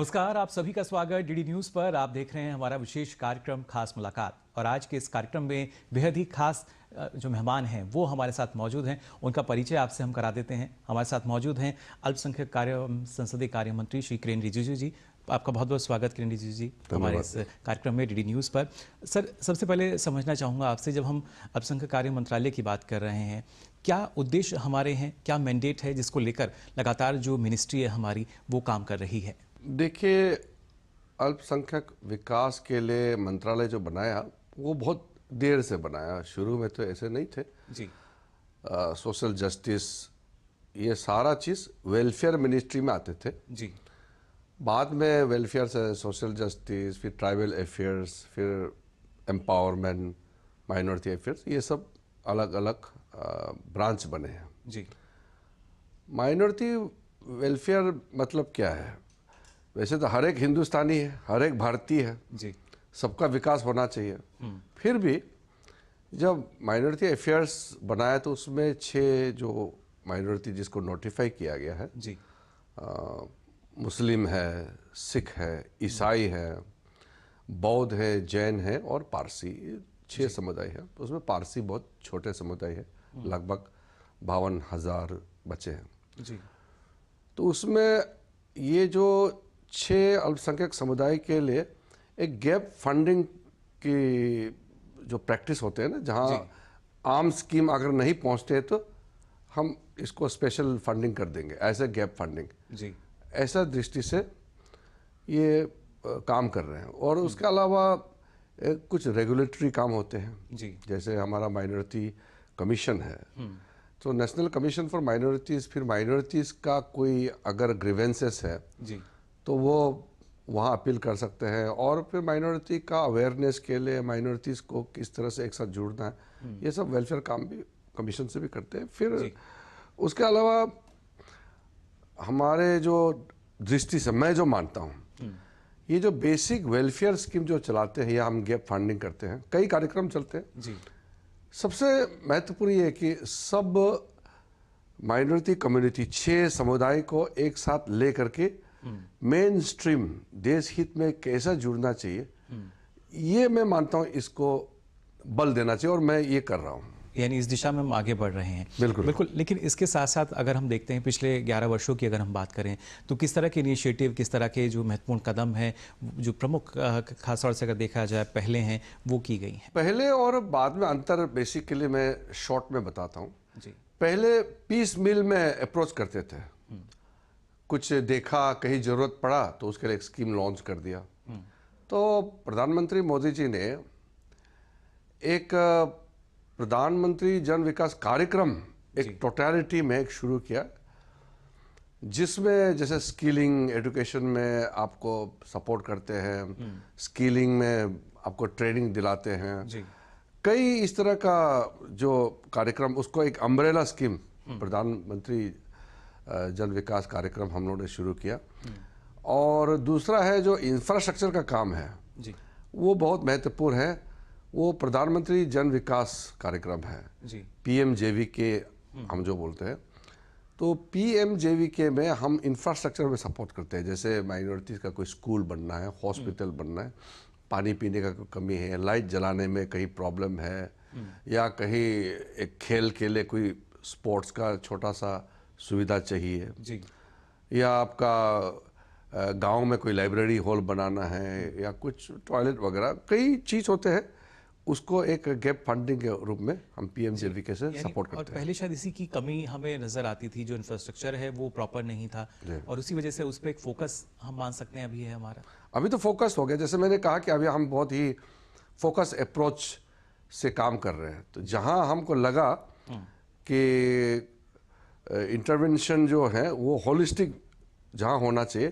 नमस्कार, आप सभी का स्वागत डीडी न्यूज़ पर। आप देख रहे हैं हमारा विशेष कार्यक्रम खास मुलाकात। और आज के इस कार्यक्रम में बेहद ही खास जो मेहमान हैं वो हमारे साथ मौजूद हैं। उनका परिचय आपसे हम करा देते हैं। हमारे साथ मौजूद हैं अल्पसंख्यक कार्य संसदीय कार्य मंत्री श्री किरेन रिजिजू जी। आपका बहुत बहुत स्वागत किरेन रिजिजू जी हमारे इस कार्यक्रम में डीडी न्यूज़ पर। सर, सबसे पहले समझना चाहूँगा आपसे, जब हम अल्पसंख्यक कार्य मंत्रालय की बात कर रहे हैं, क्या उद्देश्य हमारे हैं, क्या मैंडेट है जिसको लेकर लगातार जो मिनिस्ट्री है हमारी वो काम कर रही है? देखिए, अल्पसंख्यक विकास के लिए मंत्रालय जो बनाया वो बहुत देर से बनाया। शुरू में तो ऐसे नहीं थे जी। सोशल जस्टिस, ये सारा चीज़ वेलफेयर मिनिस्ट्री में आते थे जी। बाद में वेलफेयर से सोशल जस्टिस, फिर ट्राइबल अफेयर्स, फिर एम्पावरमेंट, माइनॉरिटी अफेयर्स, ये सब अलग अलग ब्रांच बने हैं। जी। माइनॉरिटी वेलफेयर मतलब क्या है? वैसे तो हर एक हिंदुस्तानी है, हर एक भारतीय है जी, सबका विकास होना चाहिए। फिर भी जब माइनॉरिटी अफेयर्स बनाया तो उसमें 6 जो माइनॉरिटी जिसको नोटिफाई किया गया है जी, मुस्लिम है, सिख है, ईसाई है, बौद्ध है, जैन है और पारसी, ये 6 समुदाय है। उसमें पारसी बहुत छोटे समुदाय है, लगभग 52,000 बच्चे हैं जी। तो उसमें ये जो 6 अल्पसंख्यक समुदाय के लिए एक गैप फंडिंग की जो प्रैक्टिस होते हैं ना, जहाँ आम स्कीम अगर नहीं पहुँचते तो हम इसको स्पेशल फंडिंग कर देंगे, ऐसे गैप फंडिंग जी। ऐसा दृष्टि से ये काम कर रहे हैं। और उसके अलावा कुछ रेगुलेटरी काम होते हैं जी। जैसे हमारा माइनॉरिटी कमीशन है, तो नेशनल कमीशन फॉर माइनॉरिटीज़, फिर माइनॉरिटीज़ का कोई अगर ग्रीवेंसेस है जी, तो वो वहाँ अपील कर सकते हैं। और फिर माइनॉरिटी का अवेयरनेस के लिए माइनॉरिटीज़ को किस तरह से एक साथ जुड़ना है, ये सब वेलफेयर काम भी कमीशन से भी करते हैं। फिर उसके अलावा हमारे जो दृष्टि से मैं जो मानता हूँ, ये जो बेसिक वेलफेयर स्कीम जो चलाते हैं या हम गैप फंडिंग करते हैं, कई कार्यक्रम चलते हैं जी। सबसे महत्वपूर्ण ये है कि सब माइनॉरिटी कम्युनिटी 6 समुदाय को एक साथ ले करके मेन स्ट्रीम देश हित में कैसा जुड़ना चाहिए, ये मैं मानता हूँ इसको बल देना चाहिए और मैं ये कर रहा हूँ। यानी इस दिशा में हम आगे बढ़ रहे हैं। बिल्कुल बिल्कुल। लेकिन इसके साथ साथ अगर हम देखते हैं पिछले 11 वर्षों की अगर हम बात करें तो किस तरह के इनिशिएटिव, किस तरह के जो महत्वपूर्ण कदम हैं, जो प्रमुख खासतौर से अगर देखा जाए पहले हैं, वो की गई हैं? पहले और बाद में अंतर बेसिकली मैं शॉर्ट में बताता हूँ। जी। पहले पीस मिल में अप्रोच करते थे, कुछ देखा, कहीं ज़रूरत पड़ा तो उसके लिए एक स्कीम लॉन्च कर दिया। तो प्रधानमंत्री मोदी जी ने एक प्रधानमंत्री जन विकास कार्यक्रम एक टोटलिटी में एक शुरू किया, जिसमें जैसे स्किलिंग एजुकेशन में आपको सपोर्ट करते हैं, स्किलिंग में आपको ट्रेनिंग दिलाते हैं जी। कई इस तरह का जो कार्यक्रम, उसको एक अम्ब्रेला स्कीम प्रधानमंत्री जन विकास कार्यक्रम हम लोगों ने शुरू किया। और दूसरा है जो इंफ्रास्ट्रक्चर का काम है जी। वो बहुत महत्वपूर्ण है, वो प्रधानमंत्री जन विकास कार्यक्रम है जी। PMJVK हम जो बोलते हैं। तो PMJVK में हम इंफ्रास्ट्रक्चर में सपोर्ट करते हैं, जैसे माइनॉरिटीज़ का कोई स्कूल बनना है, हॉस्पिटल बनना है, पानी पीने का कोई कमी है, लाइट जलाने में कहीं प्रॉब्लम है, या कहीं एक खेल के लिए कोई स्पोर्ट्स का छोटा सा सुविधा चाहिए जी। या आपका गांव में कोई लाइब्रेरी हॉल बनाना है या कुछ टॉयलेट वगैरह, कई चीज़ होते हैं, उसको एक गैप फंडिंग के रूप में हम PMJVK से सपोर्ट करते हैं। और पहले शायद इसी की कमी हमें नज़र आती थी, जो इंफ्रास्ट्रक्चर है वो प्रॉपर नहीं था और उसी वजह से उस पर एक फोकस हम मान सकते हैं अभी है हमारा। अभी तो फोकस हो गया, जैसे मैंने कहा कि अभी हम बहुत ही फोकस अप्रोच से काम कर रहे हैं। तो जहां हमको लगा कि इंटरवेंशन जो है वो होलिस्टिक जहां होना चाहिए,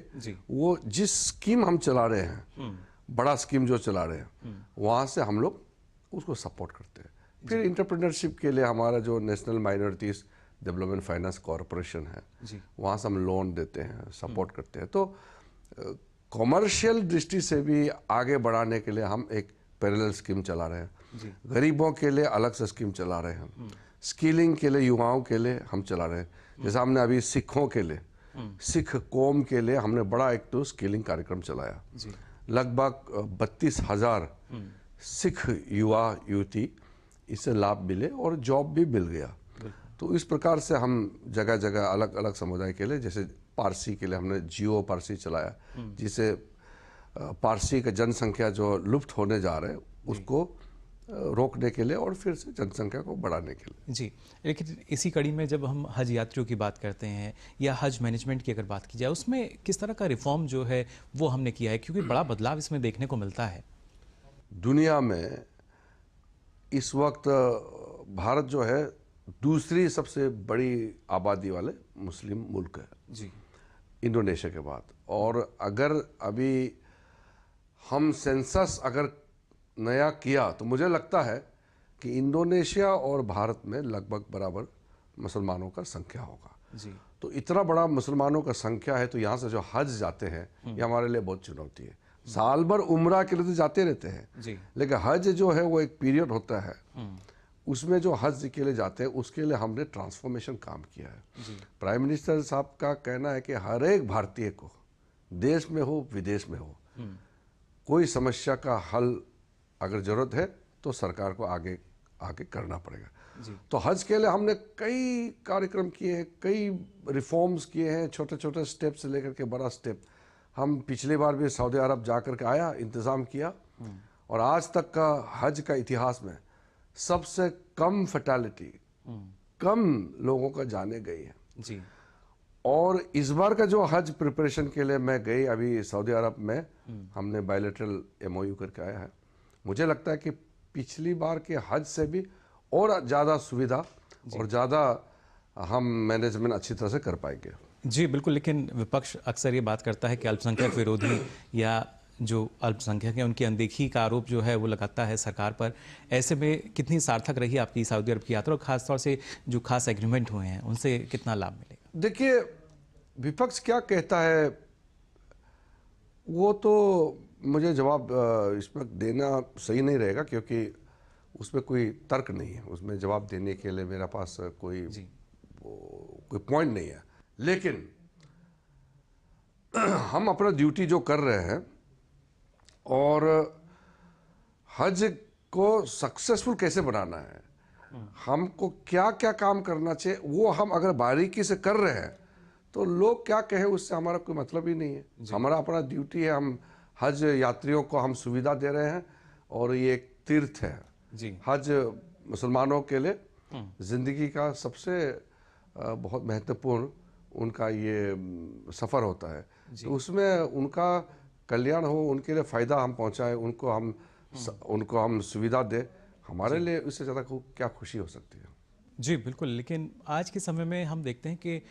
वो जिस स्कीम हम चला रहे हैं, बड़ा स्कीम जो चला रहे हैं, वहां से हम लोग उसको सपोर्ट करते हैं। फिर इंटरप्रेन्योरशिप के लिए हमारा जो national minorities development finance corporation है, वहाँ से हम लोन देते हैं, सपोर्ट करते हैं। तो कॉमर्शियल दृष्टि से भी आगे बढ़ाने के लिए हम एक पैरेलल स्कीम चला रहे हैं, गरीबों के लिए अलग से स्कीम चला रहे हैं, स्किलिंग के लिए युवाओं के लिए हम चला रहे हैं। जैसे हमने अभी सिखों के लिए सिख कौम के लिए हमने बड़ा एक तो स्किलिंग कार्यक्रम चलाया। जी। लगभग 32,000 सिख युवा युवती इससे लाभ मिले और जॉब भी मिल गया। तो इस प्रकार से हम जगह जगह अलग अलग समुदाय के लिए, जैसे पारसी के लिए हमने जियो पारसी चलाया, जिसे पारसी का जनसंख्या जो लुप्त होने जा रहे हैं उसको रोकने के लिए और फिर से जनसंख्या को बढ़ाने के लिए। जी, लेकिन इसी कड़ी में जब हम हज यात्रियों की बात करते हैं या हज मैनेजमेंट की अगर बात की जाए, उसमें किस तरह का रिफॉर्म जो है वो हमने किया है, क्योंकि बड़ा बदलाव इसमें देखने को मिलता है। दुनिया में इस वक्त भारत जो है दूसरी सबसे बड़ी आबादी वाले मुस्लिम मुल्क है जी। इंडोनेशिया के बाद। और अगर अभी हम सेंसस अगर नया किया तो मुझे लगता है कि इंडोनेशिया और भारत में लगभग बराबर मुसलमानों का संख्या होगा। जी। तो इतना बड़ा मुसलमानों का संख्या है, तो यहाँ से जो हज जाते हैं ये हमारे लिए बहुत चुनौती है। साल भर उम्रा के लिए तो जाते रहते हैं, जी। लेकिन हज जो है वो एक पीरियड होता है, उसमें जो हज के लिए जाते हैं उसके लिए हमने ट्रांसफॉर्मेशन काम किया है। प्राइम मिनिस्टर साहब का कहना है कि हर एक भारतीय को, देश में हो विदेश में हो, कोई समस्या का हल अगर जरूरत है तो सरकार को आगे आगे करना पड़ेगा। तो हज के लिए हमने कई कार्यक्रम किए हैं, कई रिफॉर्म्स किए हैं, छोटे छोटे स्टेप से लेकर के बड़ा स्टेप। हम पिछली बार भी सऊदी अरब जाकर के आया, इंतज़ाम किया, और आज तक का हज का इतिहास में सबसे कम फैटेलिटी, कम लोगों का जाने गई है। जी। और इस बार का जो हज प्रिपरेशन के लिए मैं गई अभी सऊदी अरब में, हमने बायलैटरल MOU करके आया है। मुझे लगता है कि पिछली बार के हज से भी और ज़्यादा सुविधा और ज़्यादा हम मैनेजमेंट अच्छी तरह से कर पाएंगे। जी बिल्कुल, लेकिन विपक्ष अक्सर ये बात करता है कि अल्पसंख्यक विरोधी या जो अल्पसंख्यक हैं उनकी अनदेखी का आरोप जो है वो लगाता है सरकार पर। ऐसे में कितनी सार्थक रही आपकी सऊदी अरब की यात्रा, और खासतौर से जो खास एग्रीमेंट हुए हैं उनसे कितना लाभ मिलेगा? देखिए, विपक्ष क्या कहता है वो तो मुझे जवाब इस पर देना सही नहीं रहेगा, क्योंकि उसमें कोई तर्क नहीं है, उसमें जवाब देने के लिए मेरे पास कोई पॉइंट नहीं है। लेकिन हम अपना ड्यूटी जो कर रहे हैं और हज को सक्सेसफुल कैसे बनाना है, हमको क्या क्या काम करना चाहिए, वो हम अगर बारीकी से कर रहे हैं तो लोग क्या कहें उससे हमारा कोई मतलब ही नहीं है। हमारा अपना ड्यूटी है, हम हज यात्रियों को हम सुविधा दे रहे हैं, और ये एक तीर्थ है। जी। हज मुसलमानों के लिए ज़िंदगी का सबसे बहुत महत्वपूर्ण उनका ये सफ़र होता है। तो उसमें उनका कल्याण हो, उनके लिए फ़ायदा हम पहुंचाएं, उनको हम सुविधा दें, हमारे लिए इससे ज़्यादा क्या खुशी हो सकती है। जी बिल्कुल, लेकिन आज के समय में हम देखते हैं कि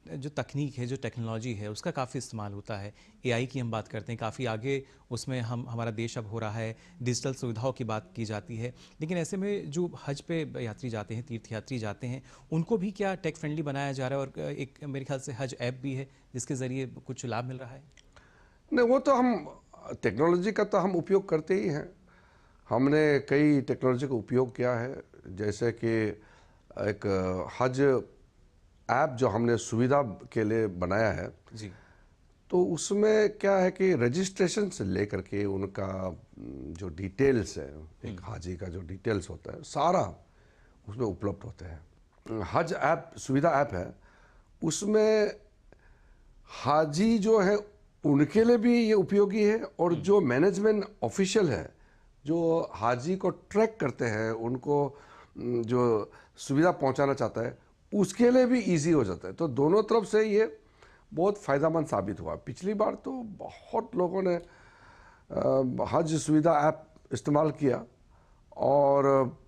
जो तकनीक है, जो टेक्नोलॉजी है, उसका काफ़ी इस्तेमाल होता है। AI की हम बात करते हैं, काफ़ी आगे उसमें हमारा देश अब हो रहा है। डिजिटल सुविधाओं की बात की जाती है, लेकिन ऐसे में जो हज पे यात्री जाते हैं, तीर्थयात्री जाते हैं, उनको भी क्या टेक फ्रेंडली बनाया जा रहा है? और एक मेरे ख्याल से हज ऐप भी है जिसके ज़रिए कुछ लाभ मिल रहा है। नहीं, वो तो हम टेक्नोलॉजी का तो हम उपयोग करते ही हैं। हमने कई टेक्नोलॉजी का उपयोग किया है, जैसे कि एक हज ऐप जो हमने सुविधा के लिए बनाया है। जी। तो उसमें क्या है कि रजिस्ट्रेशन से लेकर के उनका जो डिटेल्स है, एक हाजी का जो डिटेल्स होता है सारा उसमें उपलब्ध होते हैं। हज ऐप सुविधा ऐप है, उसमें हाजी जो है उनके लिए भी ये उपयोगी है, और जो मैनेजमेंट ऑफिशियल है जो हाजी को ट्रैक करते हैं, उनको जो सुविधा पहुंचाना चाहता है उसके लिए भी इजी हो जाता है। तो दोनों तरफ से ये बहुत फ़ायदेमंद साबित हुआ। पिछली बार तो बहुत लोगों ने हज सुविधा ऐप इस्तेमाल किया और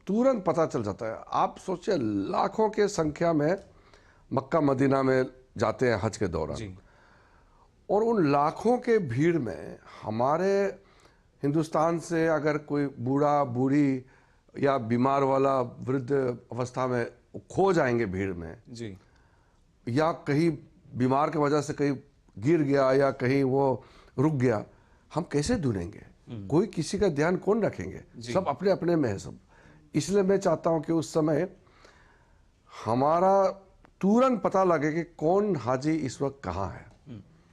तुरंत पता चल जाता है। आप सोचिए, लाखों के संख्या में मक्का मदीना में जाते हैं हज के दौरान, और उन लाखों के भीड़ में हमारे हिंदुस्तान से अगर कोई बूढ़ा बूढ़ी या बीमार वाला वृद्ध अवस्था में खो जाएंगे भीड़ में जी, या कहीं बीमार की वजह से कहीं गिर गया या कहीं वो रुक गया, हम कैसे ढूंढेंगे? कोई किसी का ध्यान कौन रखेंगे? सब अपने अपने में है सब। इसलिए मैं चाहता हूं कि उस समय हमारा तुरंत पता लगे कि कौन हाजी इस वक्त कहाँ है।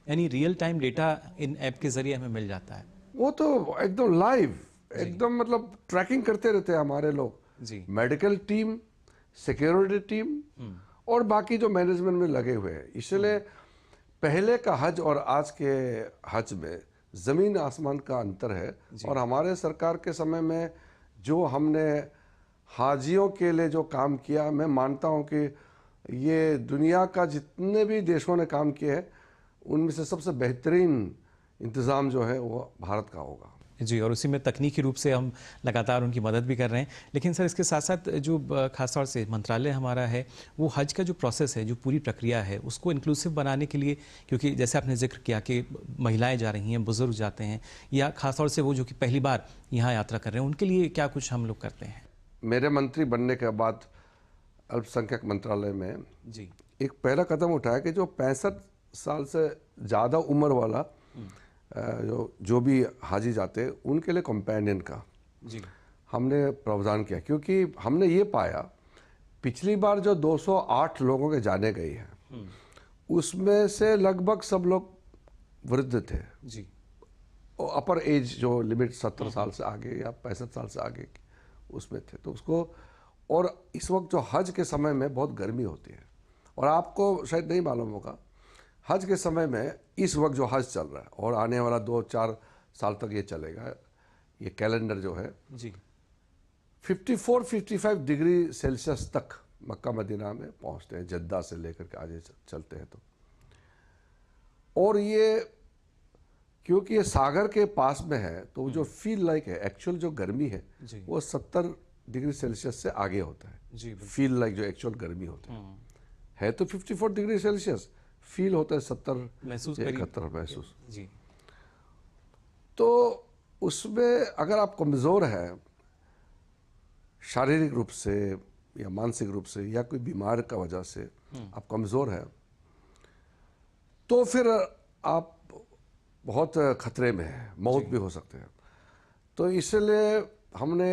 यानी रियल टाइम डेटा इन ऐप के जरिए हमें मिल जाता है। वो तो एकदम लाइव, एकदम मतलब ट्रैकिंग करते रहते हैं हमारे लोग, जी। मेडिकल टीम, सिक्योरिटी टीम और बाकी जो मैनेजमेंट में लगे हुए हैं। इसलिए पहले का हज और आज के हज में ज़मीन आसमान का अंतर है। और हमारे सरकार के समय में जो हमने हाजियों के लिए जो काम किया, मैं मानता हूं कि ये दुनिया का जितने भी देशों ने काम किए हैं उनमें से सबसे बेहतरीन इंतज़ाम जो है वो भारत का होगा। जी, और उसी में तकनीकी रूप से हम लगातार उनकी मदद भी कर रहे हैं। लेकिन सर, इसके साथ साथ जो खासतौर से मंत्रालय हमारा है, वो हज का जो प्रोसेस है, जो पूरी प्रक्रिया है, उसको इंक्लूसिव बनाने के लिए, क्योंकि जैसे आपने जिक्र किया कि महिलाएं जा रही हैं, बुजुर्ग जाते हैं, या खासतौर से वो जो कि पहली बार यहाँ यात्रा कर रहे हैं, उनके लिए क्या कुछ हम लोग करते हैं? मेरे मंत्री बनने के बाद अल्पसंख्यक मंत्रालय में जी। एक पहला कदम उठाया कि जो 65 साल से ज़्यादा उम्र वाला जो भी हाजी जाते हैं उनके लिए कंपेनियन का जी। हमने प्रावधान किया, क्योंकि हमने ये पाया पिछली बार जो 208 लोगों के जाने गई है उसमें से लगभग सब लोग वृद्ध थे। जी। और अपर एज जो लिमिट 70 साल से आगे या 65 साल से आगे उसमें थे। तो उसको, और इस वक्त जो हज के समय में बहुत गर्मी होती है, और आपको शायद नहीं मालूम होगा हज के समय में इस वक्त जो हज चल रहा है और आने वाला 2-4 साल तक ये चलेगा, ये कैलेंडर जो है जी। 54-55 डिग्री सेल्सियस तक मक्का मदीना में पहुंचते हैं, जद्दा से लेकर के आगे चलते हैं तो। और ये क्योंकि ये सागर के पास में है तो जो फील लाइक है, एक्चुअल जो गर्मी है वो 70 डिग्री सेल्सियस से आगे होता है। जी। फील लाइक जो एक्चुअल गर्मी होता है तो 54 डिग्री सेल्सियस, फील होता है 70 महसूस या 71 महसूस। जी। तो उसमें अगर आप कमज़ोर हैं शारीरिक रूप से या मानसिक रूप से या कोई बीमार का वजह से आप कमज़ोर हैं तो फिर आप बहुत खतरे में हैं, मौत भी हो सकते हैं। तो इसलिए हमने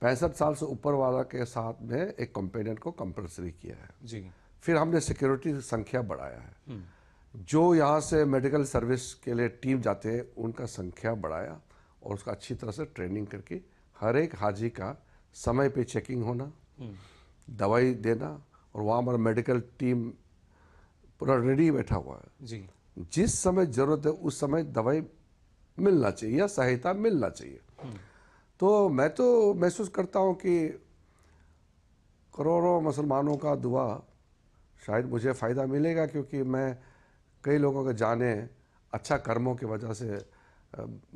65 साल से ऊपर वाला के साथ में एक कंपेनियन को कंपल्सरी किया है। जी। फिर हमने सिक्योरिटी संख्या बढ़ाया है, जो यहाँ से मेडिकल सर्विस के लिए टीम जाते हैं उनका संख्या बढ़ाया और उसका अच्छी तरह से ट्रेनिंग करके हर एक हाजी का समय पे चेकिंग होना, दवाई देना, और वहाँ हमारा मेडिकल टीम पूरा रेडी बैठा हुआ है। जी। जिस समय ज़रूरत है उस समय दवाई मिलना चाहिए या सहायता मिलना चाहिए। तो मैं तो महसूस करता हूँ कि करोड़ों मुसलमानों का दुआ शायद मुझे फ़ायदा मिलेगा, क्योंकि मैं कई लोगों के जाने अच्छा कर्मों की वजह से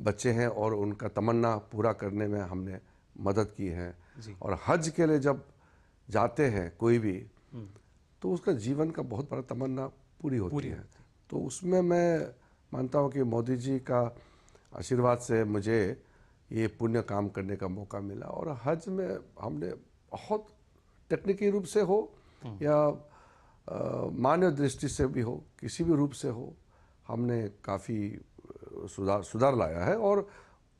बच्चे हैं और उनका तमन्ना पूरा करने में हमने मदद की है। और हज के लिए जब जाते हैं कोई भी तो उसका जीवन का बहुत बड़ा तमन्ना पूरी होती है। तो उसमें मैं मानता हूँ कि मोदी जी का आशीर्वाद से मुझे ये पुण्य काम करने का मौका मिला। और हज में हमने बहुत तकनीकी रूप से हो या मानव दृष्टि से भी हो, किसी भी रूप से हो, हमने काफ़ी सुधार लाया है और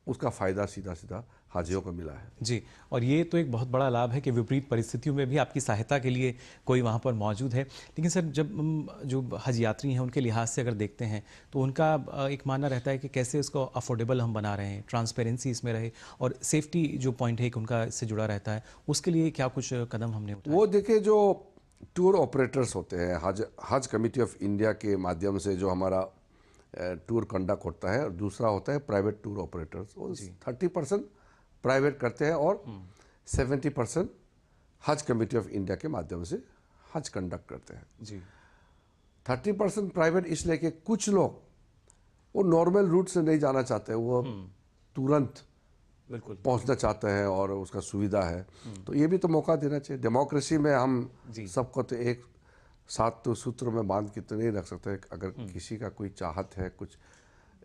उसका फ़ायदा सीधा सीधा हाजियों को मिला है। जी, और ये तो एक बहुत बड़ा लाभ है कि विपरीत परिस्थितियों में भी आपकी सहायता के लिए कोई वहाँ पर मौजूद है। लेकिन सर, जब जो हज यात्री हैं उनके लिहाज से अगर देखते हैं तो उनका एक मानना रहता है कि कैसे इसको अफोर्डेबल हम बना रहे हैं, ट्रांसपेरेंसी इसमें रहे, और सेफ्टी जो पॉइंट है एक उनका इससे जुड़ा रहता है, उसके लिए क्या कुछ कदम हमने उठाए? वो देखिए, जो टूर ऑपरेटर्स होते हैं, हज कमेटी ऑफ इंडिया के माध्यम से जो हमारा टूर कंडक्ट होता है, और दूसरा होता है प्राइवेट टूर ऑपरेटर्स। वो 30% प्राइवेट करते हैं और 70% हज कमेटी ऑफ इंडिया के माध्यम से हज कंडक्ट करते हैं। जी। 30% प्राइवेट इसलिए कि कुछ लोग वो नॉर्मल रूट से नहीं जाना चाहते, वो तुरंत बिल्कुल पहुंचना चाहते हैं और उसका सुविधा है। तो ये भी तो मौका देना चाहिए। डेमोक्रेसी में हम सबको तो एक साथ तो सूत्र में बांध के तो नहीं रख सकते। अगर किसी का कोई चाहत है कुछ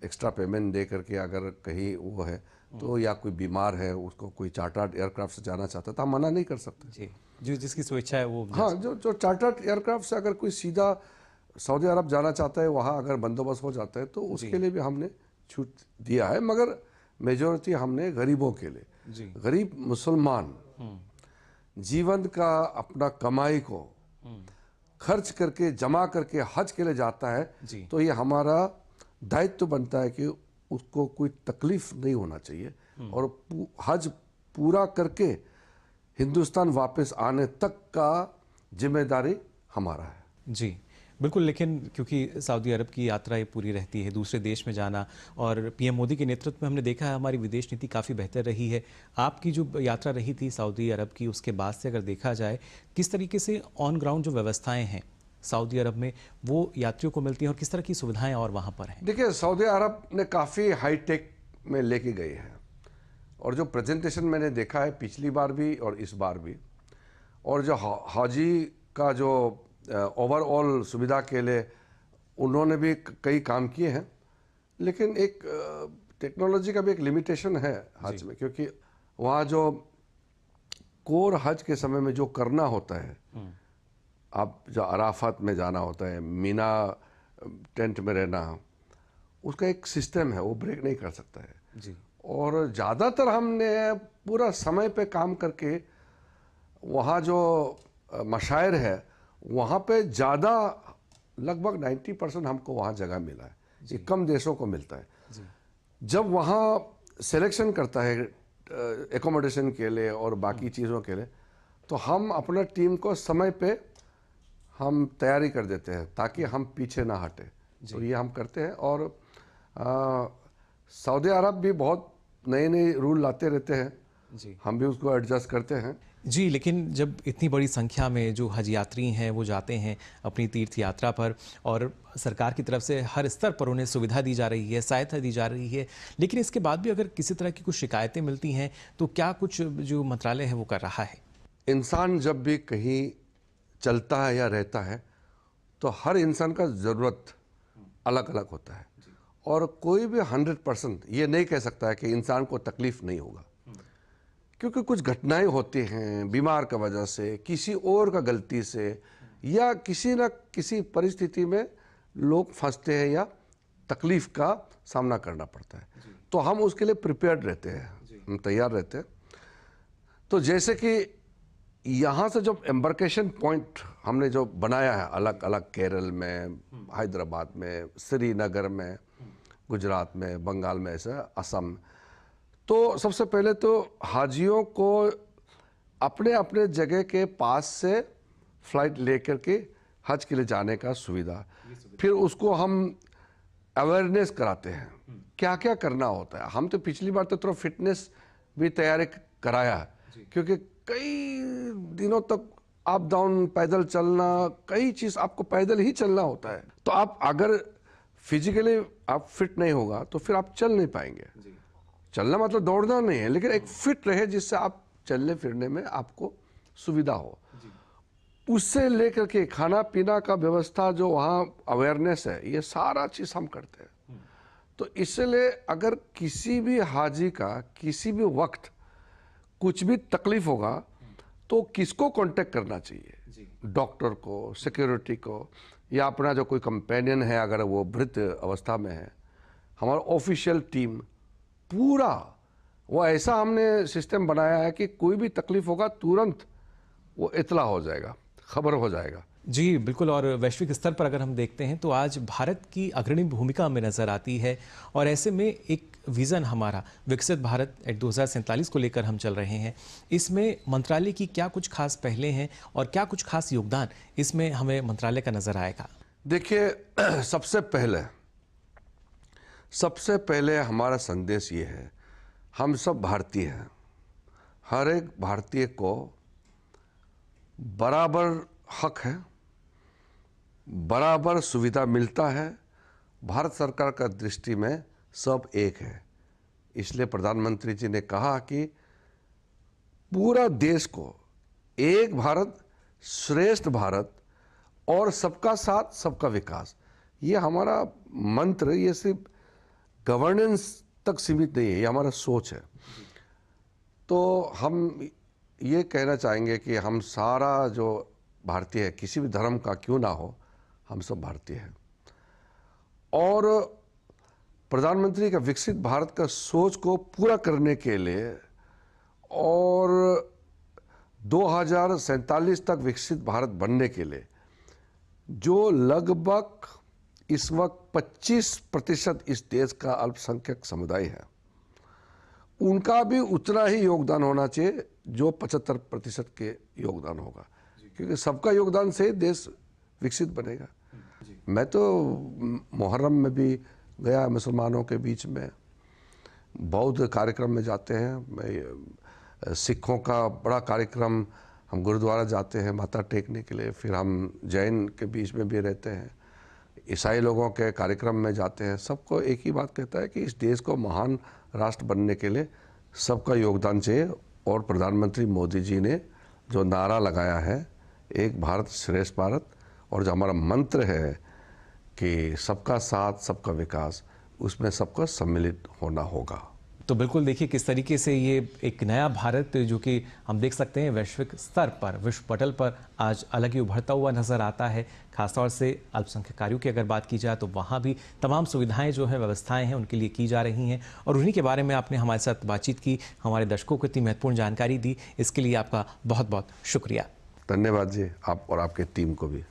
एक्स्ट्रा पेमेंट दे करके अगर कहीं वो है तो, या कोई बीमार है उसको कोई चार्टर्ड एयरक्राफ्ट से जाना चाहता है तो हम मना नहीं कर सकते। जी, जो जिसकी स्वेच्छा है वो। हाँ, जो चार्टर्ड एयरक्राफ्ट से अगर कोई सीधा सऊदी अरब जाना चाहता है, वहाँ अगर बंदोबस्त हो जाता है तो उसके लिए भी हमने छूट दिया है। मगर मेजॉरिटी हमने गरीबों के लिए, गरीब मुसलमान जीवन का अपना कमाई को खर्च करके जमा करके हज के लिए जाता है जी। तो ये हमारा दायित्व बनता है कि उसको कोई तकलीफ नहीं होना चाहिए और हज पूरा करके हिंदुस्तान वापस आने तक का जिम्मेदारी हमारा है। जी बिल्कुल, लेकिन क्योंकि सऊदी अरब की यात्रा ये पूरी रहती है, दूसरे देश में जाना, और पीएम मोदी के नेतृत्व में हमने देखा है हमारी विदेश नीति काफ़ी बेहतर रही है। आपकी जो यात्रा रही थी सऊदी अरब की, उसके बाद से अगर देखा जाए किस तरीके से ऑन ग्राउंड जो व्यवस्थाएं हैं सऊदी अरब में वो यात्रियों को मिलती हैं और किस तरह की सुविधाएं और वहाँ पर हैं? देखिए, सऊदी अरब ने काफ़ी हाईटेक में लेके गए हैं और जो प्रेजेंटेशन मैंने देखा है पिछली बार भी और इस बार भी, और जो हाजी का जो ओवरऑल सुविधा के लिए उन्होंने भी कई काम किए हैं, लेकिन एक टेक्नोलॉजी का भी एक लिमिटेशन है हज में, क्योंकि वहाँ जो कोर हज के समय में जो करना होता है, आप जो अराफात में जाना होता है, मीना टेंट में रहना, उसका एक सिस्टम है, वो ब्रेक नहीं कर सकता है जी। और ज़्यादातर हमने पूरा समय पे काम करके वहाँ जो मशायर है वहाँ पे ज़्यादा लगभग 90% हमको वहाँ जगह मिला है। ये कम देशों को मिलता है। जब वहाँ सिलेक्शन करता है एकोमोडेशन के लिए और बाकी चीज़ों के लिए, तो हम अपना टीम को समय पे हम तैयारी कर देते हैं ताकि हम पीछे ना हटे। तो ये हम करते हैं और सऊदी अरब भी बहुत नए नए रूल लाते रहते हैं जी। हम भी उसको एडजस्ट करते हैं। जी, लेकिन जब इतनी बड़ी संख्या में जो हज यात्री हैं वो जाते हैं अपनी तीर्थ यात्रा पर और सरकार की तरफ से हर स्तर पर उन्हें सुविधा दी जा रही है, सहायता दी जा रही है, लेकिन इसके बाद भी अगर किसी तरह की कुछ शिकायतें मिलती हैं तो क्या कुछ जो मंत्रालय है वो कर रहा है? इंसान जब भी कहीं चलता है या रहता है तो हर इंसान का ज़रूरत अलग अलग होता है और कोई भी 100% ये नहीं कह सकता है कि इंसान को तकलीफ नहीं होगा, क्योंकि कुछ घटनाएं होती हैं बीमार का वजह से, किसी और का गलती से, या किसी न किसी परिस्थिति में लोग फंसते हैं या तकलीफ का सामना करना पड़ता है। तो हम उसके लिए प्रिपेयर्ड रहते हैं, हम तैयार रहते हैं। तो जैसे कि यहाँ से जो एम्बार्केशन पॉइंट हमने जो बनाया है अलग अलग, केरल में, हैदराबाद में, श्रीनगर में, गुजरात में, बंगाल में, ऐसा असम, तो सबसे पहले तो हाजियों को अपने अपने जगह के पास से फ्लाइट लेकर के हज के लिए जाने का सुविधा, फिर उसको हम अवेयरनेस कराते हैं क्या क्या करना होता है। हम तो पिछली बार तो थोड़ा फिटनेस भी तैयारी कराया है, क्योंकि कई दिनों तक अप डाउन पैदल चलना, कई चीज़ आपको पैदल ही चलना होता है। तो आप अगर फिजिकली आप फिट नहीं होगा तो फिर आप चल नहीं पाएंगे। चलना मतलब दौड़ना नहीं है, लेकिन एक फिट रहे जिससे आप चलने फिरने में आपको सुविधा हो। उससे लेकर के खाना पीना का व्यवस्था जो वहाँ अवेयरनेस है, ये सारा चीज़ हम करते हैं। तो इसलिए अगर किसी भी हाजी का किसी भी वक्त कुछ भी तकलीफ होगा तो किसको कांटेक्ट करना चाहिए? डॉक्टर को, सिक्योरिटी को, या अपना जो कोई कंपेनियन है अगर वो वृद्ध अवस्था में है, हमारा ऑफिशियल टीम पूरा वो ऐसा हमने सिस्टम बनाया है कि कोई भी तकलीफ होगा तुरंत वो इतला हो जाएगा, खबर हो जाएगा। जी बिल्कुल, और वैश्विक स्तर पर अगर हम देखते हैं तो आज भारत की अग्रणी भूमिका में नज़र आती है और ऐसे में एक विज़न हमारा विकसित भारत 2047 को लेकर हम चल रहे हैं। इसमें मंत्रालय की क्या कुछ खास पहलें हैं और क्या कुछ खास योगदान इसमें हमें मंत्रालय का नज़र आएगा? देखिए, सबसे पहले हमारा संदेश ये है, हम सब भारतीय हैं, हर एक भारतीय को बराबर हक है, बराबर सुविधा मिलता है। भारत सरकार का दृष्टि में सब एक है। इसलिए प्रधानमंत्री जी ने कहा कि पूरा देश को एक भारत श्रेष्ठ भारत और सबका साथ सबका विकास, ये हमारा मंत्र, ये सिर्फ गवर्नेंस तक सीमित नहीं है, ये हमारा सोच है। तो हम ये कहना चाहेंगे कि हम सारा जो भारतीय है, किसी भी धर्म का क्यों ना हो, हम सब भारतीय हैं। और प्रधानमंत्री का विकसित भारत का सोच को पूरा करने के लिए और 2047 तक विकसित भारत बनने के लिए जो लगभग इस वक्त 25% इस देश का अल्पसंख्यक समुदाय है, उनका भी उतना ही योगदान होना चाहिए जो 75% के योगदान होगा, क्योंकि सबका योगदान से देश विकसित बनेगा। मैं तो मुहर्रम में भी गया, मुसलमानों के बीच में, बौद्ध कार्यक्रम में जाते हैं, मैं सिखों का बड़ा कार्यक्रम, हम गुरुद्वारा जाते हैं माथा टेकने के लिए, फिर हम जैन के बीच में भी रहते हैं, ईसाई लोगों के कार्यक्रम में जाते हैं। सबको एक ही बात कहता है कि इस देश को महान राष्ट्र बनने के लिए सबका योगदान चाहिए। और प्रधानमंत्री मोदी जी ने जो नारा लगाया है, एक भारत श्रेष्ठ भारत, और जो हमारा मंत्र है कि सबका साथ सबका विकास, उसमें सबका सम्मिलित होना होगा। तो बिल्कुल देखिए किस तरीके से ये एक नया भारत जो कि हम देख सकते हैं वैश्विक स्तर पर, विश्व पटल पर आज अलग ही उभरता हुआ नज़र आता है। खासतौर से अल्पसंख्यक कार्यों की अगर बात की जाए तो वहाँ भी तमाम सुविधाएं जो हैं, व्यवस्थाएं हैं, उनके लिए की जा रही हैं। और उन्हीं के बारे में आपने हमारे साथ बातचीत की, हमारे दर्शकों को इतनी महत्वपूर्ण जानकारी दी, इसके लिए आपका बहुत बहुत शुक्रिया। धन्यवाद जी, आप और आपके टीम को भी।